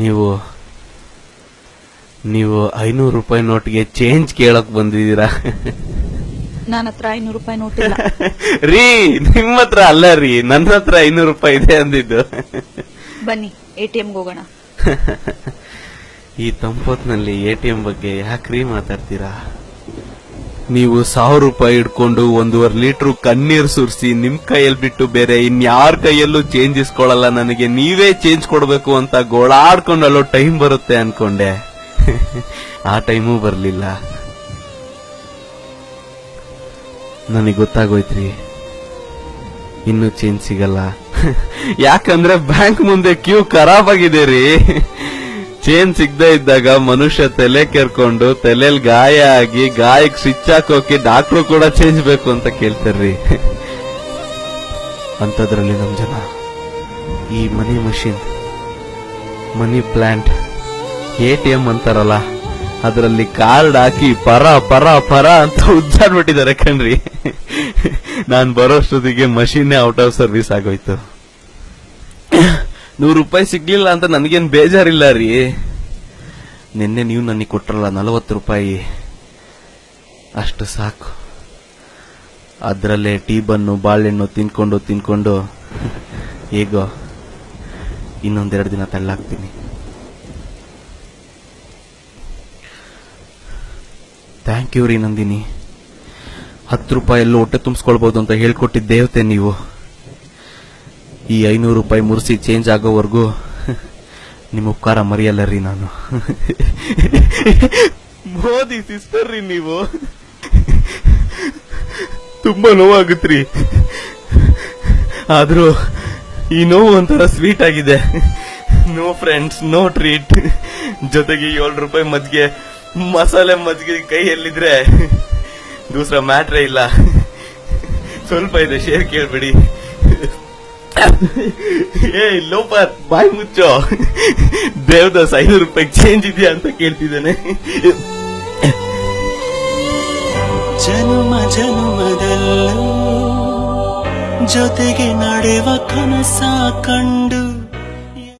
ನೀವು ನೀವು 500 ರೂಪಾಯಿ ನೋಟ್ಗೆ ಚೇಂಜ್ ಕೇಳಕ್ ಬಂದಿದ್ದೀರಾ? ನನ್ನ ಹತ್ರ 500 ರೂಪಾಯಿ ನೋಟ್ ಇಲ್ಲ ರೀ. ನಿಮ್ಮ ಹತ್ರ ಅಲ್ಲ ರೀ, ನನ್ನ ಹತ್ರ 500 ರೂಪಾಯಿ ಇದೆ ಅಂದಿದ್ದು. ಬನ್ನಿ ATMಗೆ ಹೋಗೋಣ. ಈ ತಂಪೊತ್ನಲ್ಲಿ ATM ಬಗ್ಗೆ ಯಾಕ್ರಿ ಮಾತಾಡ್ತೀರಾ? ನೀವು 1000 ರೂಪಾಯಿ ಇಟ್ಕೊಂಡು 1.5 ಲೀಟರ್ ಕಣ್ಣೀರ್ ಸುರಿಸಿ ನಿಮ್ ಕೈಯಲ್ಲಿ ಬಿಟ್ಟು ಬೇರೆ ಇನ್ಯಾರ ಕೈಯಲ್ಲೂ ಚೇಂಜ್ ಇಸ್ಕೊಳ್ಳಲ್ಲ, ನನಗೆ ನೀವೇ ಚೇಂಜ್ ಕೊಡ್ಬೇಕು ಅಂತ ಗೋಳಾಡ್ಕೊಂಡಲ್ಲೋ ಟೈಮ್ ಬರುತ್ತೆ ಅನ್ಕೊಂಡೆ. ಆ ಟೈಮೂ ಬರ್ಲಿಲ್ಲ. ನನಗೆ ಗೊತ್ತಾಗೋಯ್ತ್ರಿ, ಇನ್ನು ಚೇಂಜ್ ಸಿಗಲ್ಲ. ಯಾಕಂದ್ರೆ ಬ್ಯಾಂಕ್ ಮುಂದೆ ಕ್ಯೂ ಖರಾಬ್ ಆಗಿದೆ ರೀ. ಚೇಂಜ್ ಸಿಗದೆ ಇದ್ದಾಗ ಮನುಷ್ಯ ತಲೆ ಕೆರ್ಕೊಂಡು ತಲೆಲ್ ಗಾಯ ಆಗಿ ಗಾಯಕ್ಕೆ ಸ್ವಿಚ್ ಹಾಕೋಕೆ ಡಾಕ್ಟ್ರು ಕೂಡ ಚೇಂಜ್ ಬೇಕು ಅಂತ ಕೇಳ್ತಾರ್ರಿ. ಅಂತದ್ರಲ್ಲಿ ನಮ್ ಜನ ಈ ಮನಿ ಮಷಿನ್, ಮನಿ ಪ್ಲಾಂಟ್, ATM ಅಂತಾರಲ್ಲ, ಅದರಲ್ಲಿ ಕಾರ್ಡ್ ಹಾಕಿ ಪರ ಪರ ಪರ ಅಂತ ಉಜ್ಜಾಡ್ಬಿಟ್ಟಿದ್ದಾರೆ ಕಣ್ರಿ. ನಾನ್ ಬರೋಷ್ಟೊತ್ತಿಗೆ ಮಷೀನೇ ಔಟ್ ಆಫ್ ಸರ್ವಿಸ್ ಆಗೋಯ್ತು. 100 ರೂಪಾಯಿ ಸಿಗ್ಲಿಲ್ಲ ಅಂತ ನನಗೇನ್ ಬೇಜಾರಿಲ್ಲ ರೀ. ನಿನ್ನೆ ನೀವು ನನಗೆ ಕೊಟ್ರಲ್ಲ 40 ರೂಪಾಯಿ, ಅಷ್ಟು ಸಾಕು. ಅದರಲ್ಲೇ ಟೀ ಬನ್ನು ಬಾಳೆಹಣ್ಣು ತಿನ್ಕೊಂಡು ಹೇಗೋ ಇನ್ನೊಂದೆರಡು ದಿನ ತಳ್ಳಾಕ್ತೀನಿ. ಥ್ಯಾಂಕ್ ಯು ರೀ ನಂದಿನಿ. 10 ರೂಪಾಯಲ್ಲೂ ಹೊಟ್ಟೆ ತುಂಬಿಸ್ಕೊಳ್ಬಹುದು ಅಂತ ಹೇಳ್ಕೊಟ್ಟಿದ್ದ ದೇವತೆ ನೀವು. ಈ 500 ರೂಪಾಯಿ ಮುರ್ಸಿ ಚೇಂಜ್ ಆಗೋವರೆಗೂ ನಿಮ್ಮ ಉಪಕಾರ ಮರೆಯಲ್ಲ ರೀ ನಾನು. ಮೋದಿ ಸಿಸ್ಟರ್ ರೀ ನೀವು. ತುಂಬಾ ನೋವಾಗುತ್ತ್ರಿ, ಆದ್ರೂ ಈ ನೋವು ಒಂಥರ ಸ್ವೀಟ್ ಆಗಿದೆ. No friends, no treat. ಜೊತೆಗೆ 7 ರೂಪಾಯಿ ಮಜ್ಜಿಗೆ, ಮಸಾಲೆ ಮಜ್ಜಿಗೆ ಕೈಯಲ್ಲಿದ್ರೆ ದೂಸರ ಮ್ಯಾಟ್ರೇ ಇಲ್ಲ. ಸ್ವಲ್ಪ ಇದೆ, ಶೇರ್ ಕೇಳ್ಬಿಡಿ. ಏ ಲೋಪರ್, ಬಾಯಿ ಮುಚ್ಚೋ. ದೇವದಾಸ್ 500 ರೂಪಾಯಿ ಚೇಂಜ್ ಇದೆಯಾ ಅಂತ ಕೇಳ್ತಿದ್ದಾನೆ. ಜನುಮ ಜನುಮದಲ್ಲೂ ಜೊತೆಗೆ ನಡೆವ ಕನಸ ಕಂಡು